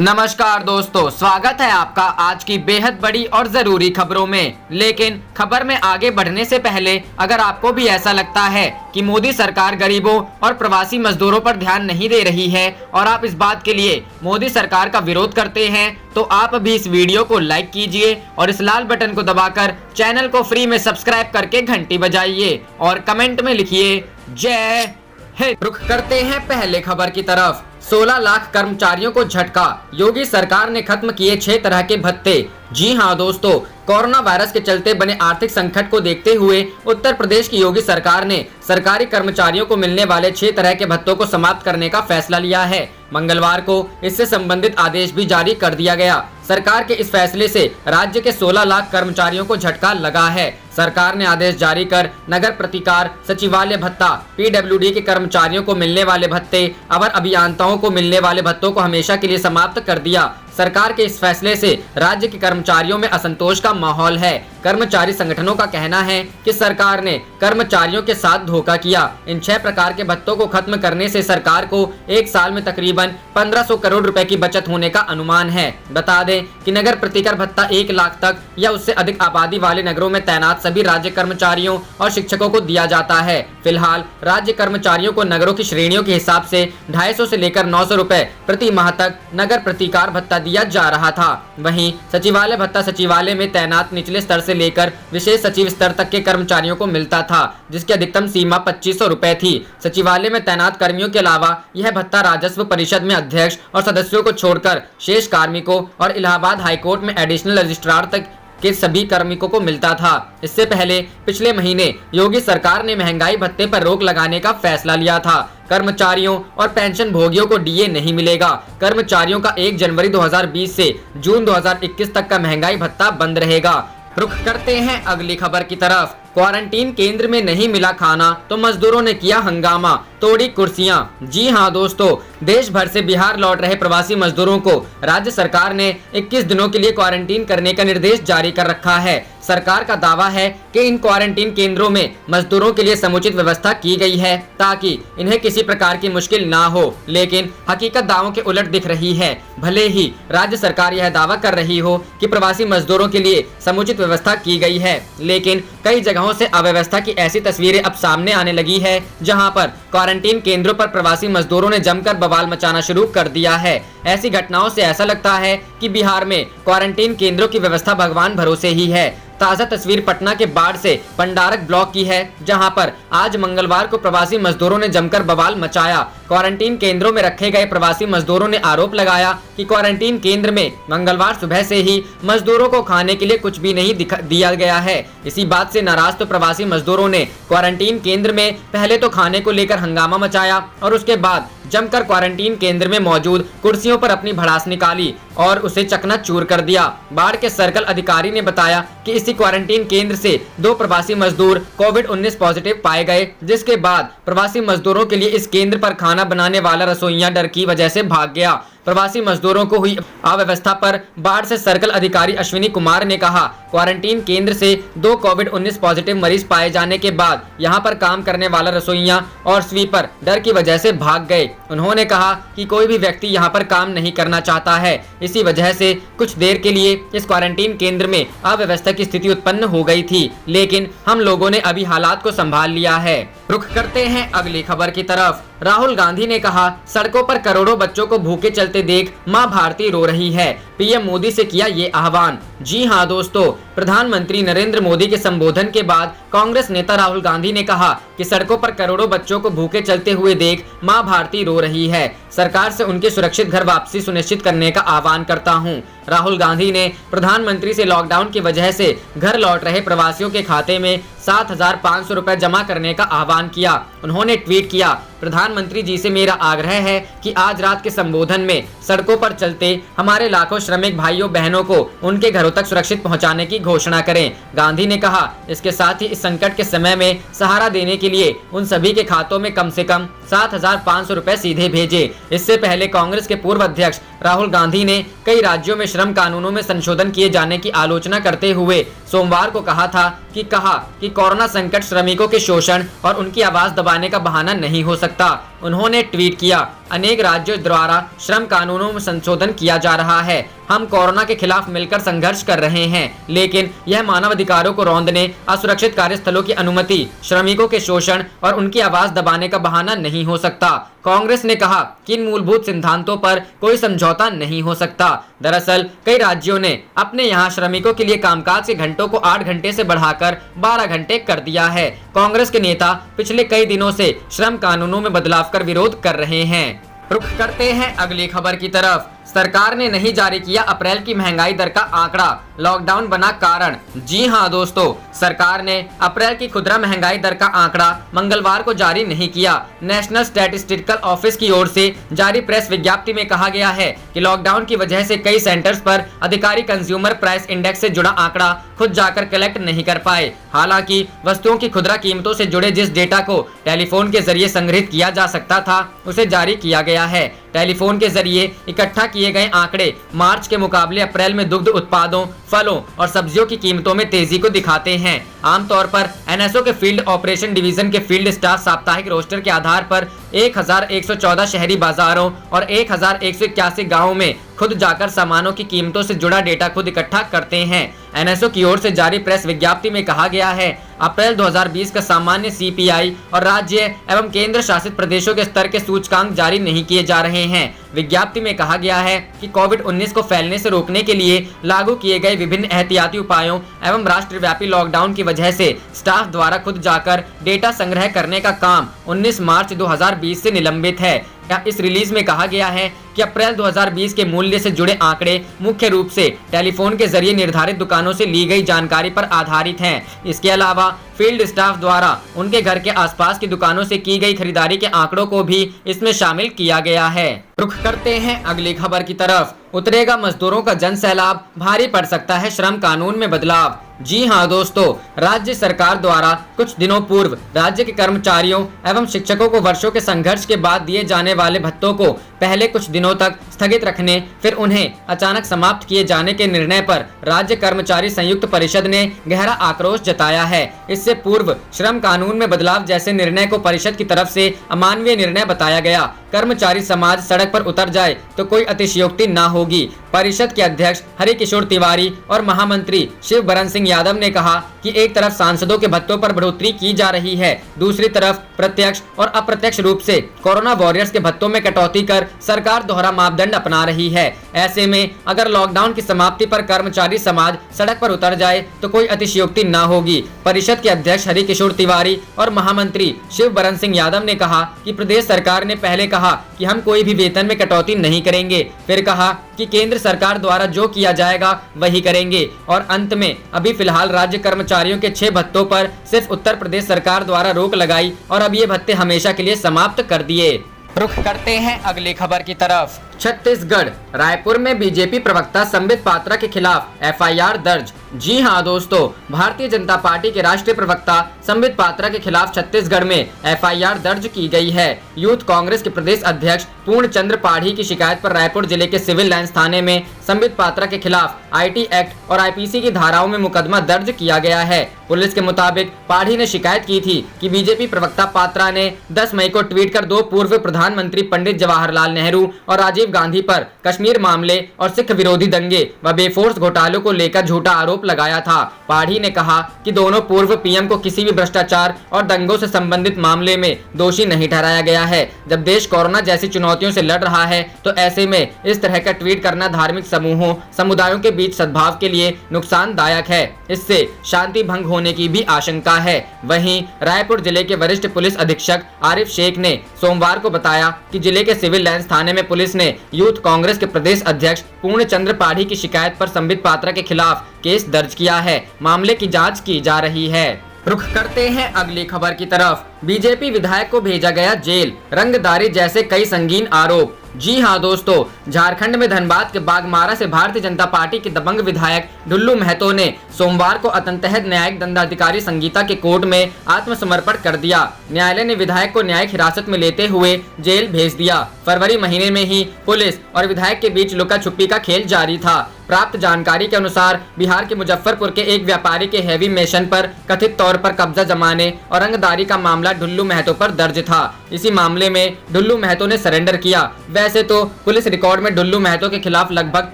नमस्कार दोस्तों, स्वागत है आपका आज की बेहद बड़ी और जरूरी खबरों में। लेकिन खबर में आगे बढ़ने से पहले अगर आपको भी ऐसा लगता है कि मोदी सरकार गरीबों और प्रवासी मजदूरों पर ध्यान नहीं दे रही है और आप इस बात के लिए मोदी सरकार का विरोध करते हैं, तो आप भी इस वीडियो को लाइक कीजिए और इस लाल बटन को दबाकर चैनल को फ्री में सब्सक्राइब करके घंटी बजाइए और कमेंट में लिखिए जय हिंद। रुख करते हैं पहले खबर की तरफ। 16 लाख कर्मचारियों को झटका, योगी सरकार ने खत्म किए 6 तरह के भत्ते। जी हां दोस्तों, कोरोना वायरस के चलते बने आर्थिक संकट को देखते हुए उत्तर प्रदेश की योगी सरकार ने सरकारी कर्मचारियों को मिलने वाले 6 तरह के भत्तों को समाप्त करने का फैसला लिया है। मंगलवार को इससे संबंधित आदेश भी जारी कर दिया गया। सरकार के इस फैसले से राज्य के 16 लाख कर्मचारियों को झटका लगा है। सरकार ने आदेश जारी कर नगर प्रतिकार, सचिवालय भत्ता, पीडब्ल्यूडी के कर्मचारियों को मिलने वाले भत्ते, अवर अभियंताओं को मिलने वाले भत्तों को हमेशा के लिए समाप्त कर दिया। सरकार के इस फैसले से राज्य के कर्मचारियों में असंतोष का माहौल है। कर्मचारी संगठनों का कहना है कि सरकार ने कर्मचारियों के साथ धोखा किया। इन 6 प्रकार के भत्तों को खत्म करने से सरकार को एक साल में तकरीबन 1500 करोड़ रुपए की बचत होने का अनुमान है। बता दें कि नगर प्रतिकर भत्ता 1 लाख तक या उससे अधिक आबादी वाले नगरों में तैनात सभी राज्य कर्मचारियों और शिक्षकों को दिया जाता है। फिलहाल राज्य कर्मचारियों को नगरों की श्रेणियों के हिसाब से 250 से लेकर 900 रुपए प्रति माह तक नगर प्रतिकार भत्ता दिया जा रहा था। वहीं सचिवालय भत्ता सचिवालय में तैनात निचले स्तर से लेकर विशेष सचिव स्तर तक के कर्मचारियों को मिलता था, जिसकी अधिकतम सीमा 2500 रुपए थी। सचिवालय में तैनात कर्मियों के अलावा यह भत्ता राजस्व परिषद में अध्यक्ष और सदस्यों को छोड़कर शेष कार्मिकों और इलाहाबाद हाईकोर्ट में एडिशनल रजिस्ट्रार तक के सभी कार्मिकों को मिलता था। इससे पहले पिछले महीने योगी सरकार ने महंगाई भत्ते पर रोक लगाने का फैसला लिया था। कर्मचारियों और पेंशन भोगियों को डीए नहीं मिलेगा। कर्मचारियों का 1 जनवरी 2020 से जून 2021 तक का महंगाई भत्ता बंद रहेगा। रुख करते हैं अगली खबर की तरफ। क्वारंटीन केंद्र में नहीं मिला खाना तो मजदूरों ने किया हंगामा, तोड़ी कुर्सियां। जी हां दोस्तों, देश भर से बिहार लौट रहे प्रवासी मजदूरों को राज्य सरकार ने 21 दिनों के लिए क्वारंटीन करने का निर्देश जारी कर रखा है। सरकार का दावा है कि इन क्वारंटीन केंद्रों में मजदूरों के लिए समुचित व्यवस्था की गई है ताकि इन्हें किसी प्रकार की मुश्किल ना हो, लेकिन हकीकत दावों के उलट दिख रही है। भले ही राज्य सरकार यह दावा कर रही हो कि प्रवासी मजदूरों के लिए समुचित व्यवस्था की गई है, लेकिन कई जगहों से अव्यवस्था की ऐसी तस्वीरें अब सामने आने लगी है, जहां पर क्वारंटीन केंद्रों पर प्रवासी मजदूरों ने जमकर बवाल मचाना शुरू कर दिया है। ऐसी घटनाओं से ऐसा लगता है कि बिहार में क्वारंटीन केंद्रों की व्यवस्था भगवान भरोसे ही है। ताजा तस्वीर पटना के बाढ़ से पंडारक ब्लॉक की है, जहां पर आज मंगलवार को प्रवासी मजदूरों ने जमकर बवाल मचाया। क्वारंटीन केंद्रों में रखे गए प्रवासी मजदूरों ने आरोप लगाया कि क्वारंटीन केंद्र में मंगलवार सुबह से ही मजदूरों को खाने के लिए कुछ भी नहीं दिया गया है। इसी बात से नाराज तो प्रवासी मजदूरों ने क्वारंटीन केंद्र में पहले तो खाने को लेकर हंगामा मचाया और उसके बाद जमकर क्वारंटीन केंद्र में मौजूद कुर्सियों पर अपनी भड़ास निकाली और उसे चकनाचूर कर दिया। बाढ़ के सर्कल अधिकारी ने बताया कि इसी क्वारंटीन केंद्र से 2 प्रवासी मजदूर कोविड-19 पॉजिटिव पाए गए, जिसके बाद प्रवासी मजदूरों के लिए इस केंद्र पर खाना बनाने वाला रसोइया डर की वजह से भाग गया। प्रवासी मजदूरों को हुई अव्यवस्था पर बाढ़ से सर्कल अधिकारी अश्विनी कुमार ने कहा, क्वारंटीन केंद्र से 2 कोविड-19 पॉजिटिव मरीज पाए जाने के बाद यहां पर काम करने वाला रसोइया और स्वीपर डर की वजह से भाग गए। उन्होंने कहा कि कोई भी व्यक्ति यहां पर काम नहीं करना चाहता है, इसी वजह से कुछ देर के लिए इस क्वारंटीन केंद्र में अव्यवस्था की स्थिति उत्पन्न हो गई थी, लेकिन हम लोगों ने अभी हालात को संभाल लिया है। रुख करते हैं अगली खबर की तरफ। राहुल गांधी ने कहा, सड़कों पर करोड़ों बच्चों को भूखे चलते देख मां भारती रो रही है। पीएम मोदी से किया ये आह्वान। जी हां दोस्तों, प्रधानमंत्री नरेंद्र मोदी के संबोधन के बाद कांग्रेस नेता राहुल गांधी ने कहा कि सड़कों पर करोड़ों बच्चों को भूखे चलते हुए देख मां भारती रो रही है। सरकार से उनके सुरक्षित घर वापसी सुनिश्चित करने का आह्वान करता हूं। राहुल गांधी ने प्रधानमंत्री से लॉकडाउन की वजह से घर लौट रहे प्रवासियों के खाते में 7,500 रुपए जमा करने का आह्वान किया। उन्होंने ट्वीट किया, प्रधानमंत्री जी से मेरा आग्रह है कि आज रात के संबोधन में सड़कों पर चलते हमारे लाखों श्रमिक भाइयों बहनों को उनके घरों तक सुरक्षित पहुंचाने की घोषणा करें। गांधी ने कहा, इसके साथ ही इस संकट के समय में सहारा देने के लिए उन सभी के खातों में कम से कम 7,500 रुपए सीधे भेजे। इससे पहले कांग्रेस के पूर्व अध्यक्ष राहुल गांधी ने कई राज्यों में श्रम कानूनों में संशोधन किए जाने की आलोचना करते हुए सोमवार को कहा कि कोरोना संकट श्रमिकों के शोषण और उनकी आवाज दबाने का बहाना नहीं हो सकता। उन्होंने ट्वीट किया, अनेक राज्यों द्वारा श्रम कानूनों में संशोधन किया जा रहा है। हम कोरोना के खिलाफ मिलकर संघर्ष कर रहे हैं, लेकिन यह मानव अधिकारों को रौंदने, असुरक्षित कार्यस्थलों की अनुमति, श्रमिकों के शोषण और उनकी आवाज दबाने का बहाना नहीं हो सकता। कांग्रेस ने कहा कि इन मूलभूत सिद्धांतों पर कोई समझौता नहीं हो सकता। दरअसल कई राज्यों ने अपने यहाँ श्रमिकों के लिए कामकाज के घंटों को 8 घंटे से बढ़ाकर 12 घंटे कर दिया है। कांग्रेस के नेता पिछले कई दिनों से श्रम कानूनों में बदलाव कर विरोध कर रहे हैं। रुख करते हैं अगली खबर की तरफ। सरकार ने नहीं जारी किया अप्रैल की महंगाई दर का आंकड़ा, लॉकडाउन बना कारण। जी हां दोस्तों, सरकार ने अप्रैल की खुदरा महंगाई दर का आंकड़ा मंगलवार को जारी नहीं किया। नेशनल स्टैटिस्टिकल ऑफिस की ओर से जारी प्रेस विज्ञप्ति में कहा गया है कि लॉकडाउन की वजह से कई सेंटर्स पर अधिकारी कंज्यूमर प्राइस इंडेक्स से जुड़ा आंकड़ा खुद जाकर कलेक्ट नहीं कर पाए। हालांकि वस्तुओं की खुदरा कीमतों से जुड़े जिस डेटा को टेलीफोन के जरिए संग्रहित किया जा सकता था, उसे जारी किया गया है। टेलीफोन के जरिए इकट्ठा किए गए आंकड़े मार्च के मुकाबले अप्रैल में दुग्ध उत्पादों, फलों और सब्जियों की कीमतों में तेजी को दिखाते हैं। आमतौर पर एनएसओ के फील्ड ऑपरेशन डिवीजन के फील्ड स्टाफ साप्ताहिक रोस्टर के आधार पर 1114 शहरी बाजारों और 1181 गाँवों में खुद जाकर सामानों की कीमतों से जुड़ा डेटा खुद इकट्ठा करते हैं। एनएसओ की ओर से जारी प्रेस विज्ञप्ति में कहा गया है, अप्रैल 2020 का सामान्य सीपीआई और राज्य एवं केंद्र शासित प्रदेशों के स्तर के सूचकांक जारी नहीं किए जा रहे हैं। विज्ञप्ति में कहा गया है कि कोविड-19 को फैलने से रोकने के लिए लागू किए गए विभिन्न एहतियाती उपायों एवं राष्ट्रव्यापी लॉकडाउन की वजह से स्टाफ द्वारा खुद जाकर डेटा संग्रह करने का काम 19 मार्च 2020 से निलंबित है। इस रिलीज में कहा गया है कि अप्रैल 2020 के मूल्य से जुड़े आंकड़े मुख्य रूप से टेलीफोन के जरिए निर्धारित दुकानों से ली गई जानकारी पर आधारित हैं। इसके अलावा फील्ड स्टाफ द्वारा उनके घर के आसपास की दुकानों से की गई खरीदारी के आंकड़ों को भी इसमें शामिल किया गया है। रुख करते हैं अगली खबर की तरफ। उतरेगा मजदूरों का जन सैलाब, भारी पड़ सकता है श्रम कानून में बदलाव। जी हां दोस्तों, राज्य सरकार द्वारा कुछ दिनों पूर्व राज्य के कर्मचारियों एवं शिक्षकों को वर्षों के संघर्ष के बाद दिए जाने वाले भत्तों को पहले कुछ दिनों तक स्थगित रखने, फिर उन्हें अचानक समाप्त किए जाने के निर्णय पर राज्य कर्मचारी संयुक्त परिषद ने गहरा आक्रोश जताया है। इससे पूर्व श्रम कानून में बदलाव जैसे निर्णय को परिषद की तरफ से अमानवीय निर्णय बताया गया। कर्मचारी समाज सड़क पर उतर जाए तो कोई अतिशयोक्ति न होगी। परिषद के अध्यक्ष हरिकिशोर तिवारी और महामंत्री शिव बरन सिंह यादव ने कहा कि एक तरफ सांसदों के भत्तों पर बढ़ोतरी की जा रही है, दूसरी तरफ प्रत्यक्ष और अप्रत्यक्ष रूप से कोरोना वॉरियर्स के भत्तों में कटौती कर सरकार दोहरा मापदंड अपना रही है। ऐसे में अगर लॉकडाउन की समाप्ति पर कर्मचारी समाज सड़क पर उतर जाए तो कोई अतिशयोक्ति न होगी। परिषद के अध्यक्ष हरिकिशोर तिवारी और महामंत्री शिव बरन सिंह यादव ने कहा कि प्रदेश सरकार ने पहले कहा कि हम कोई भी वेतन में कटौती नहीं करेंगे, फिर कहा कि केंद्र सरकार द्वारा जो किया जाएगा वही करेंगे, और अंत में अभी फिलहाल राज्य कर्मचारियों के 6 भत्तों पर सिर्फ उत्तर प्रदेश सरकार द्वारा रोक लगाई और अब ये भत्ते हमेशा के लिए समाप्त कर दिए। रुख करते हैं अगली खबर की तरफ। छत्तीसगढ़, रायपुर में बीजेपी प्रवक्ता संबित पात्रा के खिलाफ एफआईआर दर्ज। जी हां दोस्तों, भारतीय जनता पार्टी के राष्ट्रीय प्रवक्ता संबित पात्रा के खिलाफ छत्तीसगढ़ में एफआईआर दर्ज की गई है। यूथ कांग्रेस के प्रदेश अध्यक्ष पूर्णचंद्र पाढ़ी की शिकायत पर रायपुर जिले के सिविल लाइंस थाने में संबित पात्रा के खिलाफ आईटी एक्ट और आईपीसी की धाराओं में मुकदमा दर्ज किया गया है। पुलिस के मुताबिक पाढ़ी ने शिकायत की थी कि बीजेपी प्रवक्ता पात्रा ने 10 मई को ट्वीट कर 2 पूर्व प्रधानमंत्री पंडित जवाहरलाल नेहरू और राजीव गांधी पर कश्मीर मामले और सिख विरोधी दंगे व बेफोर्स घोटालों को लेकर झूठा आरोप लगाया था। पाढ़ी ने कहा कि दोनों पूर्व पीएम को किसी भी भ्रष्टाचार और दंगों से संबंधित मामले में दोषी नहीं ठहराया गया है। जब देश कोरोना जैसी चुनौतियों से लड़ रहा है तो ऐसे में इस तरह का ट्वीट करना धार्मिक समूहों समुदायों के बीच सद्भाव के लिए नुकसानदायक है। इससे शांति भंग होने की भी आशंका है। वहीं रायपुर जिले के वरिष्ठ पुलिस अधीक्षक आरिफ शेख ने सोमवार को बताया कि जिले के सिविल लाइंस थाने में पुलिस ने यूथ कांग्रेस के प्रदेश अध्यक्ष पूर्णचंद्र पाढ़ी की शिकायत पर संबित पात्रा के खिलाफ केस दर्ज किया है। मामले की जांच की जा रही है। रुख करते हैं अगली खबर की तरफ। बीजेपी विधायक को भेजा गया जेल, रंगदारी जैसे कई संगीन आरोप। जी हां दोस्तों, झारखंड में धनबाद के बागमारा से भारतीय जनता पार्टी के दबंग विधायक ढुल्लू महतो ने सोमवार को अतंतहद न्यायिक दंडाधिकारी संगीता के कोर्ट में आत्मसमर्पण कर दिया। न्यायालय ने विधायक को न्यायिक हिरासत में लेते हुए जेल भेज दिया। फरवरी महीने में ही पुलिस और विधायक के बीच लुका छुपी का खेल जारी था। प्राप्त जानकारी के अनुसार बिहार के मुजफ्फरपुर के एक व्यापारी के हेवी मेशन पर कथित तौर पर कब्जा जमाने और रंगदारी का मामला ढुल्लू महतो पर दर्ज था। इसी मामले में ढुल्लू महतो ने सरेंडर किया। वैसे तो पुलिस रिकॉर्ड में ढुल्लू महतो के खिलाफ लगभग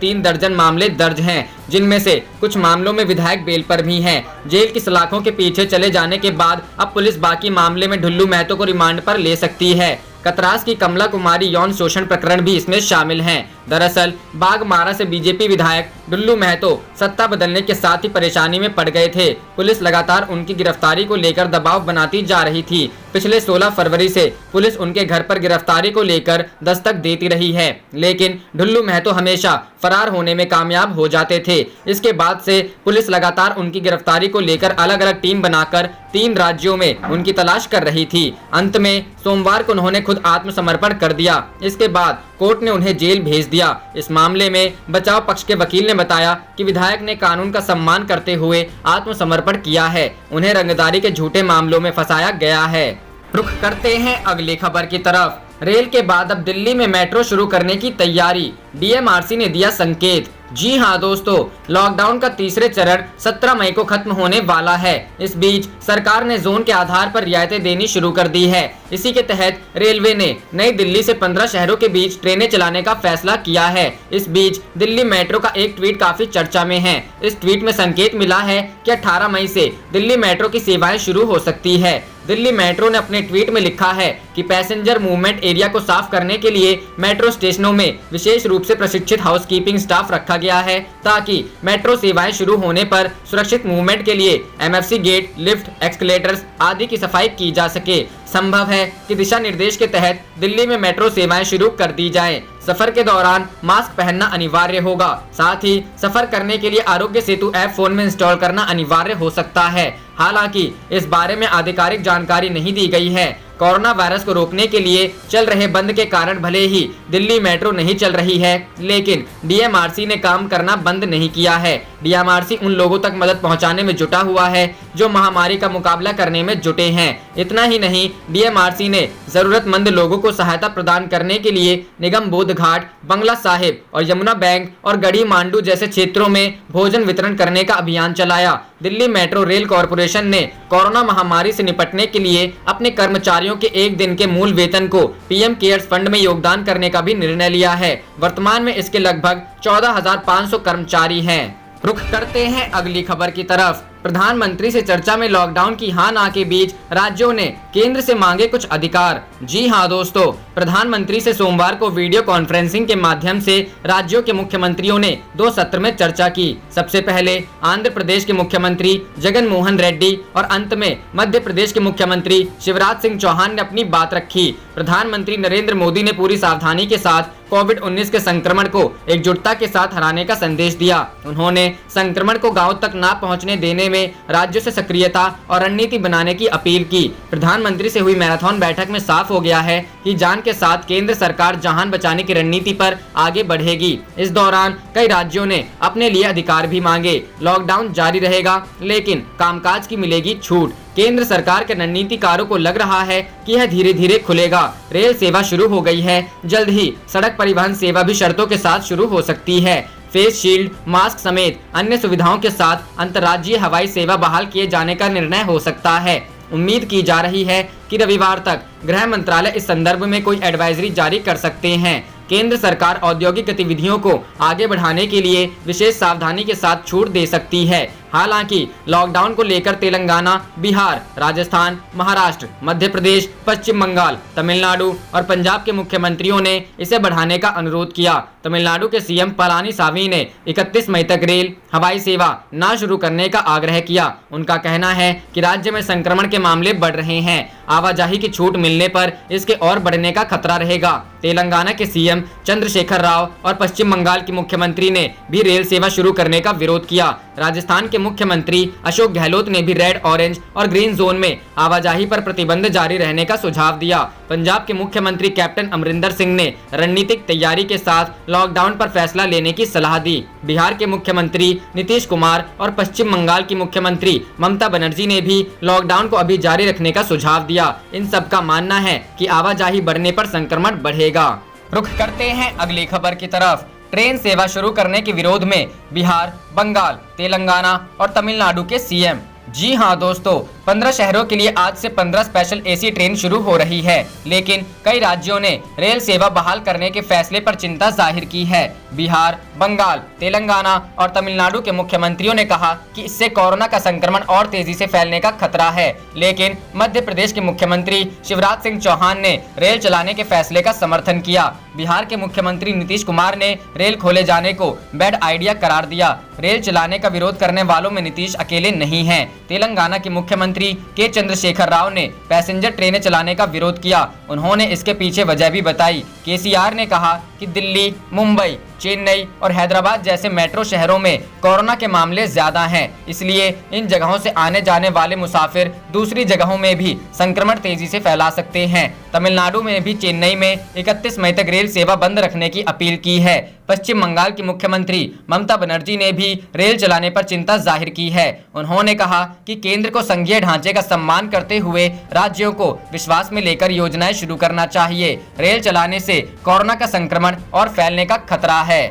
3 दर्जन मामले दर्ज हैं, जिनमें से कुछ मामलों में विधायक बेल पर भी हैं। जेल की सलाखों के पीछे चले जाने के बाद अब पुलिस बाकी मामले में ढुल्लू महतो को रिमांड पर ले सकती है। कतरास की कमला कुमारी यौन शोषण प्रकरण भी इसमें शामिल हैं। दरअसल बागमारा से बीजेपी विधायक ढुल्लू महतो सत्ता बदलने के साथ ही परेशानी में पड़ गए थे। पुलिस लगातार उनकी गिरफ्तारी को लेकर दबाव बनाती जा रही थी। पिछले 16 फरवरी से पुलिस उनके घर पर गिरफ्तारी को लेकर दस्तक देती रही है, लेकिन ढुल्लू महतो हमेशा फरार होने में कामयाब हो जाते थे। इसके बाद से पुलिस लगातार उनकी गिरफ्तारी को लेकर अलग अलग टीम बनाकर 3 राज्यों में उनकी तलाश कर रही थी। अंत में सोमवार को उन्होंने खुद आत्मसमर्पण कर दिया। इसके बाद कोर्ट ने उन्हें जेल भेज दिया। इस मामले में बचाव पक्ष के वकील ने बताया कि विधायक ने कानून का सम्मान करते हुए आत्मसमर्पण किया है। उन्हें रंगदारी के झूठे मामलों में फंसाया गया है। रुख करते हैं अगली खबर की तरफ। रेल के बाद अब दिल्ली में मेट्रो शुरू करने की तैयारी, डीएमआरसी ने दिया संकेत। जी हां दोस्तों, लॉकडाउन का तीसरे चरण 17 मई को खत्म होने वाला है। इस बीच सरकार ने जोन के आधार पर रियायतें देनी शुरू कर दी है। इसी के तहत रेलवे ने नई दिल्ली से 15 शहरों के बीच ट्रेनें चलाने का फैसला किया है। इस बीच दिल्ली मेट्रो का एक ट्वीट काफी चर्चा में है। इस ट्वीट में संकेत मिला है कि 18 मई से दिल्ली मेट्रो की सेवाएं शुरू हो सकती है। दिल्ली मेट्रो ने अपने ट्वीट में लिखा है कि पैसेंजर मूवमेंट एरिया को साफ करने के लिए मेट्रो स्टेशनों में विशेष रूप से प्रशिक्षित हाउसकीपिंग स्टाफ रखा गया है, ताकि मेट्रो सेवाएं शुरू होने पर सुरक्षित मूवमेंट के लिए एमएफसी गेट, लिफ्ट, एक्सकलेटर्स आदि की सफाई की जा सके। संभव है कि दिशा निर्देश के तहत दिल्ली में मेट्रो सेवाएं शुरू कर दी जाएं। सफर के दौरान मास्क पहनना अनिवार्य होगा। साथ ही सफर करने के लिए आरोग्य सेतु ऐप फोन में इंस्टॉल करना अनिवार्य हो सकता है। हालांकि इस बारे में आधिकारिक जानकारी नहीं दी गई है। कोरोना वायरस को रोकने के लिए चल रहे बंद के कारण भले ही दिल्ली मेट्रो नहीं चल रही है, लेकिन डीएमआरसी ने काम करना बंद नहीं किया है। डीएमआरसी उन लोगों तक मदद पहुंचाने में जुटा हुआ है जो महामारी का मुकाबला करने में जुटे हैं। इतना ही नहीं, डीएमआरसी ने जरूरतमंद लोगों को सहायता प्रदान करने के लिए निगम बोध घाट, बंगला साहिब और यमुना बैंक और गढ़ी मांडू जैसे क्षेत्रों में भोजन वितरण करने का अभियान चलाया। दिल्ली मेट्रो रेल कॉरपोरेशन ने कोरोना महामारी से निपटने के लिए अपने कर्मचारियों के एक दिन के मूल वेतन को पीएम केयर्स फंड में योगदान करने का भी निर्णय लिया है। वर्तमान में इसके लगभग 14,500 कर्मचारी हैं। रुख करते हैं अगली खबर की तरफ। प्रधानमंत्री से चर्चा में लॉकडाउन की हां ना के बीच राज्यों ने केंद्र से मांगे कुछ अधिकार। जी हां दोस्तों, प्रधानमंत्री से सोमवार को वीडियो कॉन्फ्रेंसिंग के माध्यम से राज्यों के मुख्यमंत्रियों ने 2 सत्र में चर्चा की। सबसे पहले आंध्र प्रदेश के मुख्यमंत्री जगन मोहन रेड्डी और अंत में मध्य प्रदेश के मुख्यमंत्री शिवराज सिंह चौहान ने अपनी बात रखी। प्रधानमंत्री नरेंद्र मोदी ने पूरी सावधानी के साथ कोविड-19 के संक्रमण को एकजुटता के साथ हराने का संदेश दिया। उन्होंने संक्रमण को गांव तक ना पहुंचने देने में राज्यों से सक्रियता और रणनीति बनाने की अपील की। प्रधानमंत्री से हुई मैराथन बैठक में साफ हो गया है कि जान के साथ केंद्र सरकार जहान बचाने की रणनीति पर आगे बढ़ेगी। इस दौरान कई राज्यों ने अपने लिए अधिकार भी मांगे। लॉकडाउन जारी रहेगा, लेकिन कामकाज की मिलेगी छूट। केंद्र सरकार के रणनीतिकारों को लग रहा है कि यह धीरे धीरे खुलेगा। रेल सेवा शुरू हो गई है, जल्द ही सड़क परिवहन सेवा भी शर्तों के साथ शुरू हो सकती है। फेस शील्ड, मास्क समेत अन्य सुविधाओं के साथ अंतर्राज्यीय हवाई सेवा बहाल किए जाने का निर्णय हो सकता है। उम्मीद की जा रही है कि रविवार तक गृह मंत्रालय इस संदर्भ में कोई एडवाइजरी जारी कर सकते हैं। केंद्र सरकार औद्योगिक गतिविधियों को आगे बढ़ाने के लिए विशेष सावधानी के साथ छूट दे सकती है। हालांकि लॉकडाउन को लेकर तेलंगाना, बिहार, राजस्थान, महाराष्ट्र, मध्य प्रदेश, पश्चिम बंगाल, तमिलनाडु और पंजाब के मुख्यमंत्रियों ने इसे बढ़ाने का अनुरोध किया। तमिलनाडु के सीएम पलानीसामी ने 31 मई तक रेल, हवाई सेवा न शुरू करने का आग्रह किया। उनका कहना है कि राज्य में संक्रमण के मामले बढ़ रहे हैं। आवाजाही की छूट मिलने पर इसके और बढ़ने का खतरा रहेगा। तेलंगाना के सीएम चंद्रशेखर राव और पश्चिम बंगाल की मुख्यमंत्री ने भी रेल सेवा शुरू करने का विरोध किया। राजस्थान के मुख्यमंत्री अशोक गहलोत ने भी रेड, ऑरेंज और ग्रीन जोन में आवाजाही पर प्रतिबंध जारी रहने का सुझाव दिया। पंजाब के मुख्यमंत्री कैप्टन अमरिंदर सिंह ने रणनीतिक तैयारी के साथ लॉकडाउन पर फैसला लेने की सलाह दी। बिहार के मुख्यमंत्री नीतीश कुमार और पश्चिम बंगाल की मुख्यमंत्री ममता बनर्जी ने भी लॉकडाउन को अभी जारी रखने का सुझाव दिया। इन सब का मानना है कि आवाजाही बढ़ने पर संक्रमण बढ़ेगा। रुख करते हैं अगली खबर की तरफ। ट्रेन सेवा शुरू करने के विरोध में बिहार, बंगाल, तेलंगाना और तमिलनाडु के सीएम। जी हां दोस्तों, 15 शहरों के लिए आज से 15 स्पेशल एसी ट्रेन शुरू हो रही है, लेकिन कई राज्यों ने रेल सेवा बहाल करने के फैसले पर चिंता जाहिर की है। बिहार, बंगाल, तेलंगाना और तमिलनाडु के मुख्यमंत्रियों ने कहा कि इससे कोरोना का संक्रमण और तेजी से फैलने का खतरा है, लेकिन मध्य प्रदेश के मुख्यमंत्री शिवराज सिंह चौहान ने रेल चलाने के फैसले का समर्थन किया। बिहार के मुख्यमंत्री नीतीश कुमार ने रेल खोले जाने को बैड आइडिया करार दिया। रेल चलाने का विरोध करने वालों में नीतीश अकेले नहीं हैं। तेलंगाना के मुख्यमंत्री के चंद्रशेखर राव ने पैसेंजर ट्रेनें चलाने का विरोध किया। उन्होंने इसके पीछे वजह भी बताई। केसीआर ने कहा कि दिल्ली, मुंबई, चेन्नई और हैदराबाद जैसे मेट्रो शहरों में कोरोना के मामले ज्यादा हैं, इसलिए इन जगहों से आने जाने वाले मुसाफिर दूसरी जगहों में भी संक्रमण तेजी से फैला सकते हैं। तमिलनाडु में भी चेन्नई में 31 मई तक रेल सेवा बंद रखने की अपील की है। पश्चिम बंगाल की मुख्यमंत्री ममता बनर्जी ने भी रेल चलाने पर चिंता जाहिर की है। उन्होंने कहा कि केंद्र को संघीय ढांचे का सम्मान करते हुए राज्यों को विश्वास में लेकर योजनाएं शुरू करना चाहिए। रेल चलाने से कोरोना का संक्रमण और फैलने का खतरा है।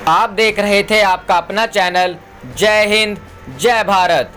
आप देख रहे थे आपका अपना चैनल जय हिंद, जय भारत।